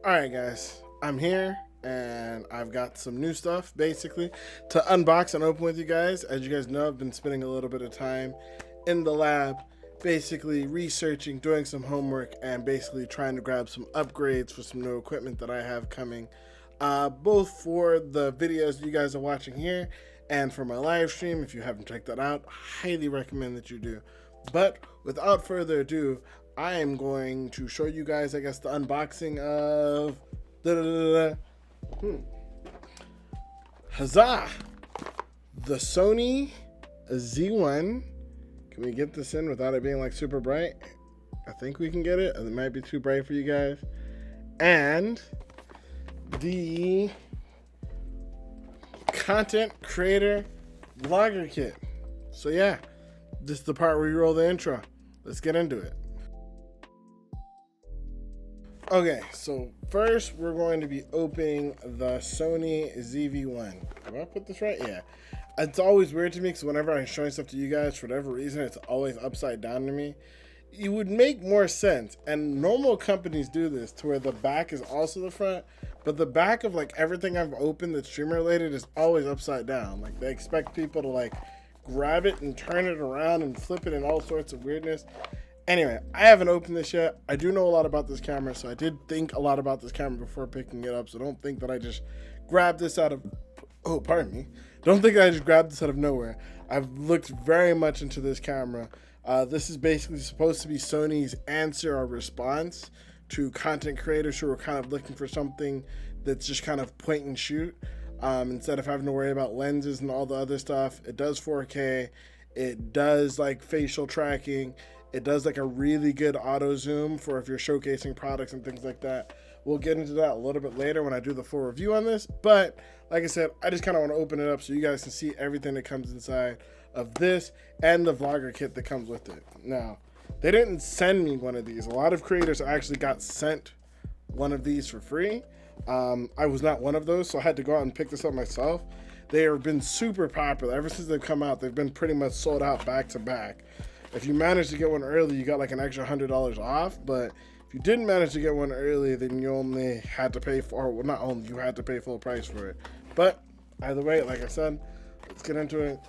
Alright guys, I'm here and I've got some new stuff basically to unbox and open with you guys. As you guys know, I've been spending a little bit of time in the lab basically researching, doing some homework, and basically trying to grab some upgrades for some new equipment that I have coming, both for the videos you guys are watching here and for my live stream. If you haven't checked that out, highly recommend that you do. But without further ado, I am going to show you guys, I guess, the unboxing of huzzah, the Sony Z1. Can we get this in without it being like super bright? I think we can get it. It might be too bright for you guys. And the content creator vlogger kit. So yeah, this is the part where you roll the intro. Let's get into it. Okay, so first we're going to be opening the Sony ZV-1. Did I put this right? Yeah. It's always weird to me because whenever I'm showing stuff to you guys, for whatever reason, it's always upside down to me. It would make more sense, and normal companies do this, to where the back is also the front, but the back of like everything I've opened that's streamer related is always upside down. Like they expect people to like grab it and turn it around and flip it and all sorts of weirdness. Anyway, I haven't opened this yet. I do know a lot about this camera, so I did think a lot about this camera before picking it up, so don't think that I just grabbed this out of, oh, pardon me. Don't think I just grabbed this out of nowhere. I've looked very much into this camera. This is basically supposed to be Sony's answer or response to content creators who are kind of looking for something that's just kind of point and shoot. Instead of having to worry about lenses and all the other stuff. It does 4K. It does like facial tracking. It does like a really good auto zoom for if you're showcasing products and things like that. We'll get into that a little bit later when I do the full review on this. But like I said, I just kind of want to open it up so you guys can see everything that comes inside of this and the vlogger kit that comes with it. Now, they didn't send me one of these. A lot of creators actually got sent one of these for free. I was not one of those, so I had to go out and pick this up myself. They have been super popular. Ever since they've come out, they've been pretty much sold out back to back. If you managed to get one early, you got like an extra $100 off. But if you didn't manage to get one early, then you only had to pay for, well, not only, you had to pay full price for it. But either way, like I said, let's get into it.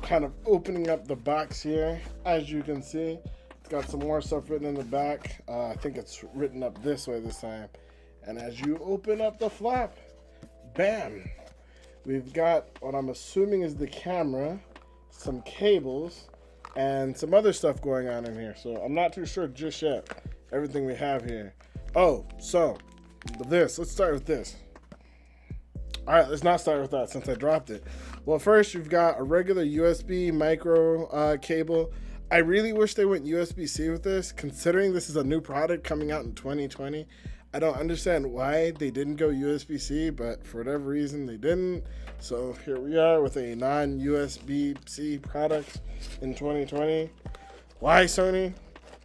Kind of opening up the box here. As you can see, it's got some more stuff written in the back. I think it's written up this way this time. And as you open up the flap, bam, we've got what I'm assuming is the camera, some cables, and some other stuff going on in here. So I'm not too sure just yet everything we have here. Oh, so this, let's start with this. All right, let's not start with that since I dropped it. Well, first you've got a regular USB micro cable. I really wish they went USB-C with this, considering this is a new product coming out in 2020. I don't understand why they didn't go USB-C, but for whatever reason they didn't. So here we are with a non-USB-C product in 2020. Why, Sony?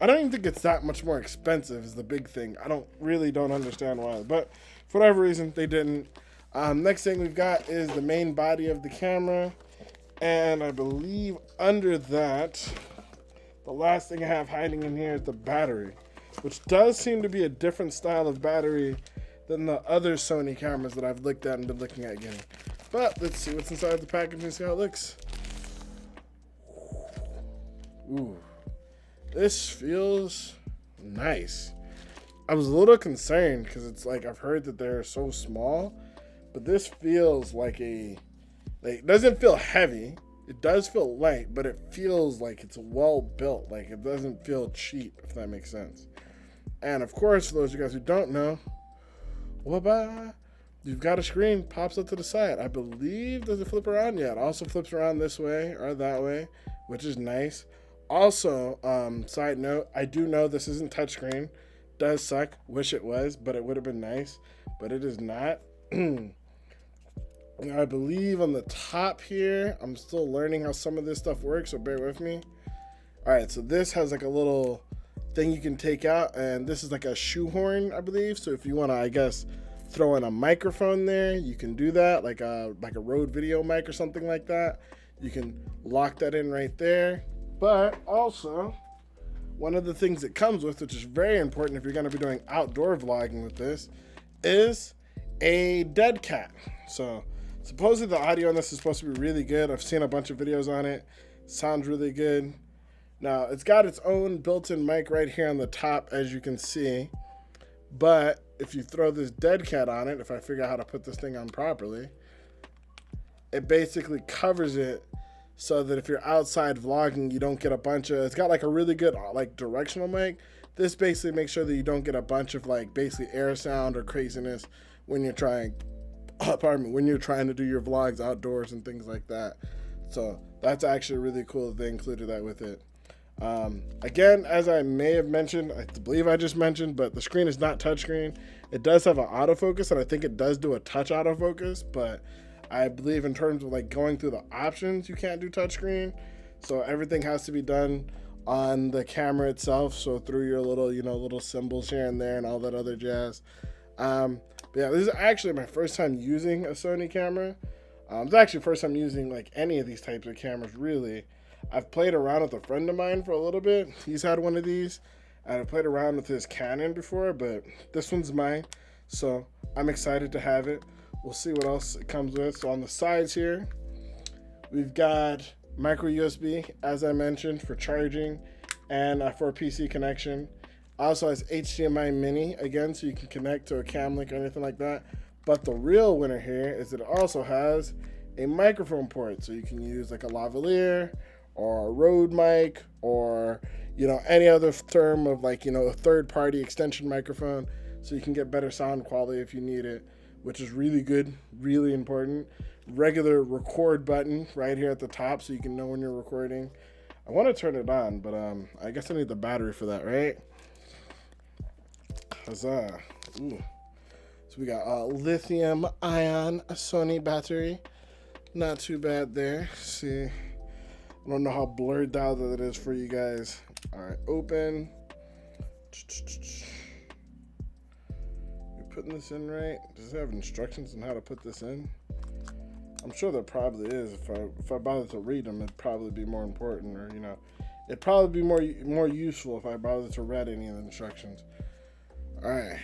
I don't even think it's that much more expensive is the big thing. I don't understand why, but for whatever reason they didn't. Next thing we've got is the main body of the camera, and I believe under that, the last thing I have hiding in here is the battery, which does seem to be a different style of battery than the other Sony cameras that I've looked at and been looking at getting. But let's see what's inside the package and see how it looks. Ooh, this feels nice. I was a little concerned because it's like I've heard that they're so small, but this feels like it doesn't feel heavy. It does feel light, but it feels like it's well built. Like it doesn't feel cheap, if that makes sense. And of course, for those of you guys who don't know, you've got a screen, pops up to the side. I believe, does it flip around? Yeah, it also flips around this way or that way, which is nice. Also, side note, I do know this isn't touchscreen. Does suck. Wish it was, but it would have been nice. But it is not. I believe on the top here, I'm still learning how some of this stuff works, so bear with me. All right, so this has like a little thing you can take out, and this is like a shoehorn, I believe. So if you want to, I guess, throw in a microphone there, you can do that, like a Rode video mic or something like that. You can lock that in right there. But also, one of the things it comes with, which is very important if you're going to be doing outdoor vlogging with this, is a dead cat. So supposedly the audio on this is supposed to be really good. I've seen a bunch of videos on it. Sounds really good. Now, it's got its own built-in mic right here on the top, as you can see. But if you throw this dead cat on it, if I figure out how to put this thing on properly, it basically covers it so that if you're outside vlogging, you don't get a bunch of, it's got like a really good like directional mic. This basically makes sure that you don't get a bunch of like basically air sound or craziness when you're trying, when you're trying to do your vlogs outdoors and things like that. So that's actually really cool that they included that with it. Again, as I may have mentioned, I believe I just mentioned, but the screen is not touchscreen. It does have an autofocus, and I think it does do a touch autofocus, but I believe in terms of like going through the options, you can't do touchscreen. So everything has to be done on the camera itself. So through your little, you know, little symbols here and there and all that other jazz. But yeah, this is actually my first time using a Sony camera. It's actually the first time using like any of these types of cameras, really. I've played around with a friend of mine for a little bit. He's had one of these, and I've played around with his Canon before, but this one's mine, so I'm excited to have it. We'll see what else it comes with. So on the sides here, we've got micro USB, as I mentioned, for charging and for a PC connection. Also has HDMI mini, again, so you can connect to a cam link or anything like that. But the real winner here is that it also has a microphone port, so you can use like a lavalier or a Rode mic, or, you know, any other term of like, you know, a third-party extension microphone, so you can get better sound quality if you need it, which is really good, really important. Regular record button right here at the top, so you can know when you're recording. I want to turn it on, but I guess I need the battery for that, right? Huzzah. Ooh. So we got a lithium-ion Sony battery. Not too bad there. See, I don't know how blurred out that it is for you guys. All right, open. You putting this in right? Does it have instructions on how to put this in? I'm sure there probably is. If I bother to read them, it'd probably be more important, or, you know, it'd probably be more useful if I bother to read any of the instructions. All right.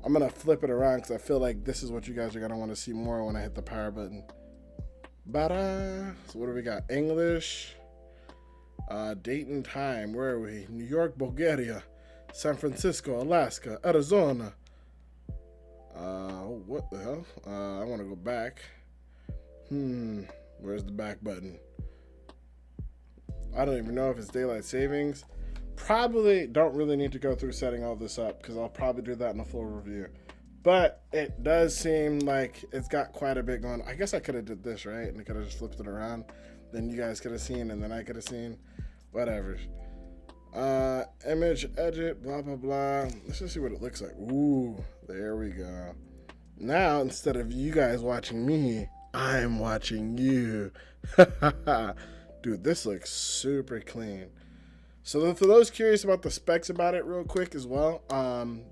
I'm gonna flip it around because I feel like this is what you guys are gonna want to see more when I hit the power button. Bada. So what do we got? English, date and time. Where are we? New York, Bulgaria, San Francisco, Alaska, Arizona. What the hell? I want to go back. Where's the back button? I don't even know if it's daylight savings. Probably don't really need to go through setting all this up because I'll probably do that in a full review. But it does seem like it's got quite a bit going. I guess I could have did this, right? And I could have just flipped it around. Then you guys could have seen, and then I could have seen. Whatever. Image, edit, blah, blah, blah. Let's just see what it looks like. Ooh, there we go. Now, instead of you guys watching me, I'm watching you. Dude, this looks super clean. So for those curious about the specs about it real quick as well,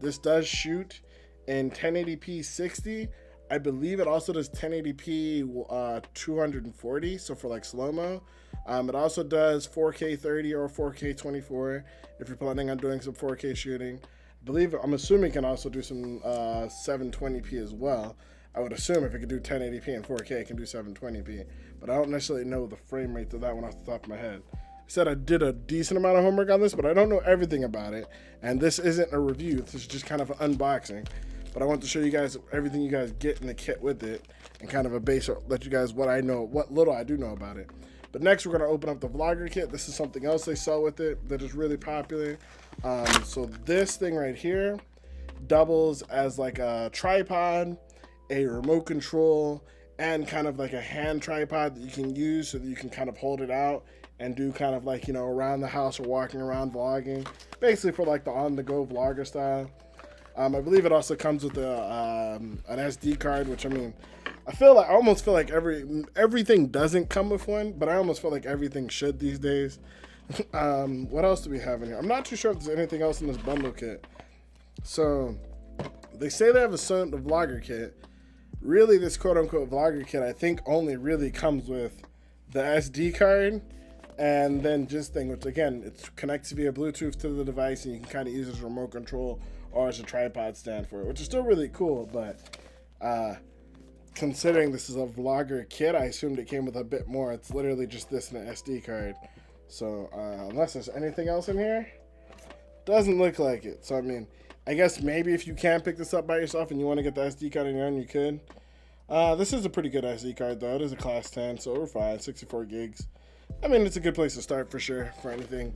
this does shoot in 1080p 60. I believe it also does 1080p 240, so for like slow-mo. It also does 4K 30 or 4K 24 if you're planning on doing some 4K shooting. I'm assuming it can also do some 720p as well. I would assume if it could do 1080p and 4K, it can do 720p. But I don't necessarily know the frame rate of that one off the top of my head. I said I did a decent amount of homework on this, but I don't know everything about it. And this isn't a review. This is just kind of an unboxing. But I want to show you guys everything you guys get in the kit with it, and kind of a base, let you guys what little I do know about it. But next we're going to open up the vlogger kit. This is something else they sell with it that is really popular. So this thing right here doubles as like a tripod, a remote control, and kind of like a hand tripod that you can use so that you can kind of hold it out and do kind of like, you know, around the house or walking around vlogging, basically for like the on-the-go vlogger style. I believe it also comes with an SD card, which, I mean, I almost feel like everything doesn't come with one, but I almost feel like everything should these days. What else do we have in here? I'm not too sure if there's anything else in this bundle kit. So they say they have a Sony vlogger kit. Really, this quote-unquote vlogger kit, I think, only really comes with the SD card and then just thing, which again, it connects via Bluetooth to the device, and you can kind of use it as a remote control or as a tripod stand for it, which is still really cool. But considering this is a vlogger kit, I assumed it came with a bit more. It's literally just this and an SD card. So unless there's anything else in here, doesn't look like it. So I mean, I guess maybe if you can't pick this up by yourself and you want to get the SD card on your own, you could. This is a pretty good SD card though. It is a class 10, so we're fine. 64 gigs. I mean, it's a good place to start for sure for anything.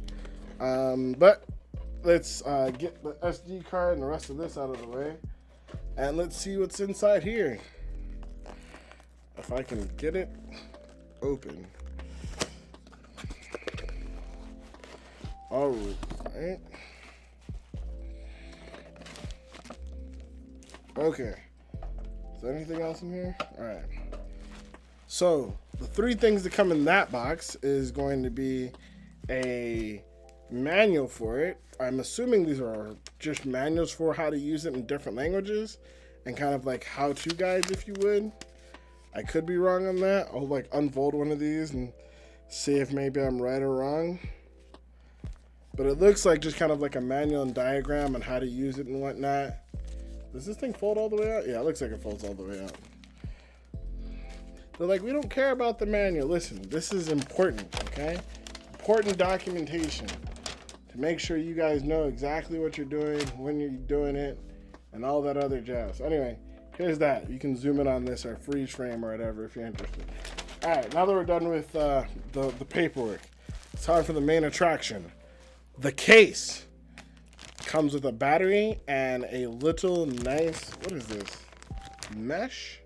But let's get the SD card and the rest of this out of the way, and let's see what's inside here. If I can get it open. All right. Okay. Is there anything else in here? All right. So the three things that come in that box is going to be a manual for it. I'm assuming these are just manuals for how to use it in different languages and kind of like how-to guides, if you would. I could be wrong on that. I'll like unfold one of these and see if maybe I'm right or wrong. But it looks like just kind of like a manual and diagram on how to use it and whatnot. Does this thing fold all the way out? Yeah, it looks like it folds all the way out. They're like, we don't care about the manual. Listen, this is important, okay? Important documentation to make sure you guys know exactly what you're doing, when you're doing it, and all that other jazz. Anyway, here's that. You can zoom in on this or freeze frame or whatever if you're interested. All right, now that we're done with the paperwork, it's time for the main attraction. The case comes with a battery and a little nice, what is this? Mesh?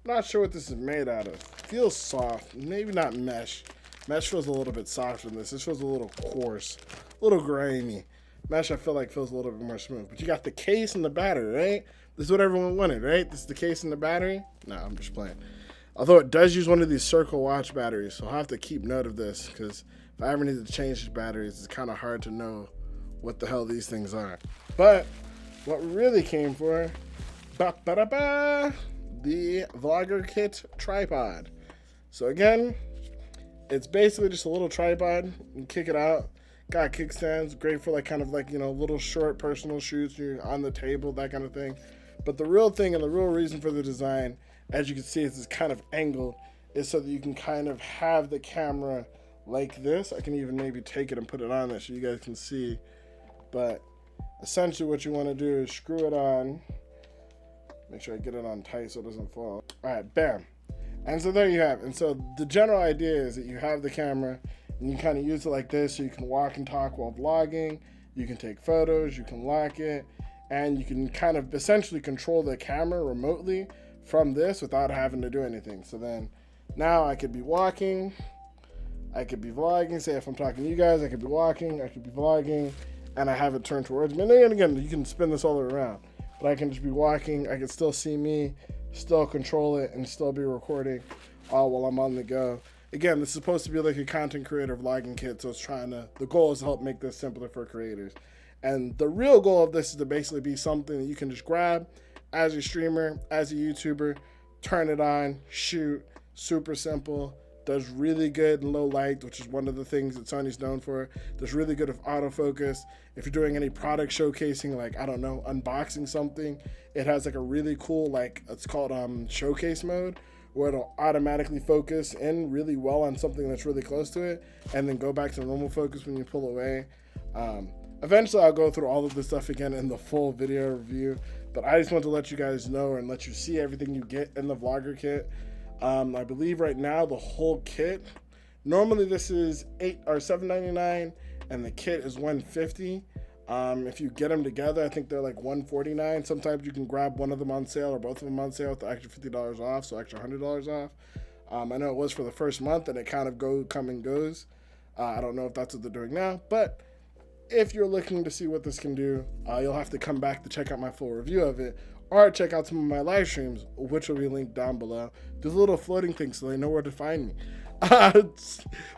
I'm not sure what this is made out of. Feels soft, maybe not mesh. Mesh feels a little bit softer than this. This feels a little coarse, a little grimy. Mesh I feel like feels a little bit more smooth. But you got the case and the battery, right? This is what everyone wanted, right? This is the case and the battery? No, I'm just playing. Although it does use one of these Circle Watch batteries, so I'll have to keep note of this because if I ever need to change these batteries, it's kind of hard to know what the hell these things are. But what we really came for, the Vlogger Kit tripod. So again, it's basically just a little tripod. You kick it out. Got kickstands, great for like kind of like, you know, little short personal shoots. You're on the table, that kind of thing. But the real thing and the real reason for the design, as you can see, is kind of angled, is so that you can kind of have the camera like this. I can even maybe take it and put it on there so you guys can see. But essentially what you want to do is screw it on. Make sure I get it on tight so it doesn't fall. All right, bam. And so there you have it. And so the general idea is that you have the camera and you kind of use it like this so you can walk and talk while vlogging. You can take photos, you can lock it, and you can kind of essentially control the camera remotely from this without having to do anything. So then now I could be walking, I could be vlogging. Say if I'm talking to you guys, I could be walking, I could be vlogging, and I have it turned towards me. And then again, you can spin this all the way around. But I can just be walking, I can still see me, still control it, and still be recording all while I'm on the go. Again, this is supposed to be like a content creator vlogging kit, so it's the goal is to help make this simpler for creators. And the real goal of this is to basically be something that you can just grab as a streamer, as a YouTuber, turn it on, shoot, super simple, does really good in low light, which is one of the things that Sony's known for. Does really good with autofocus. If you're doing any product showcasing, like, I don't know, unboxing something, it has like a really cool, like, it's called showcase mode, where it'll automatically focus in really well on something that's really close to it, and then go back to normal focus when you pull away. Eventually, I'll go through all of this stuff again in the full video review, but I just want to let you guys know and let you see everything you get in the Vlogger Kit. I believe right now the whole kit, normally this is $7.99 and the kit is $150. If you get them together, I think they're like $149. Sometimes you can grab one of them on sale or both of them on sale with the extra $50 off, so extra $100 off. I know it was for the first month and it kind of come and goes. I don't know if that's what they're doing now, but if you're looking to see what this can do, you'll have to come back to check out my full review of it, or check out some of my live streams, which will be linked down below. There's a little floating thing so they know where to find me. But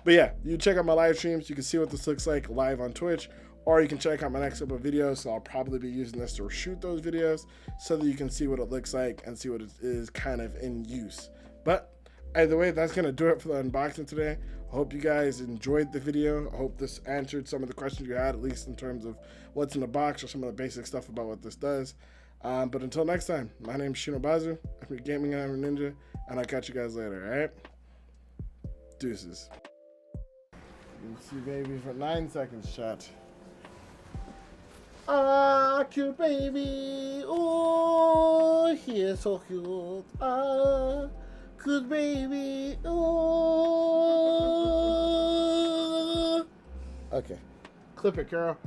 yeah, you check out my live streams, you can see what this looks like live on Twitch, or you can check out my next couple of videos. So I'll probably be using this to shoot those videos so that you can see what it looks like and see what it is kind of in use. But Either way, that's going to do it for the unboxing today. I hope you guys enjoyed the video. I hope this answered some of the questions you had, at least in terms of what's in the box or some of the basic stuff about what this does. But until next time, my name is Shinobazu. I'm your gaming Iron Ninja, and I'll catch you guys later, alright? Deuces. You see baby for 9 seconds, chat. Ah, cute baby. Oh, he is so cute. Ah, cute baby. Oh. Okay. Clip it, Carol.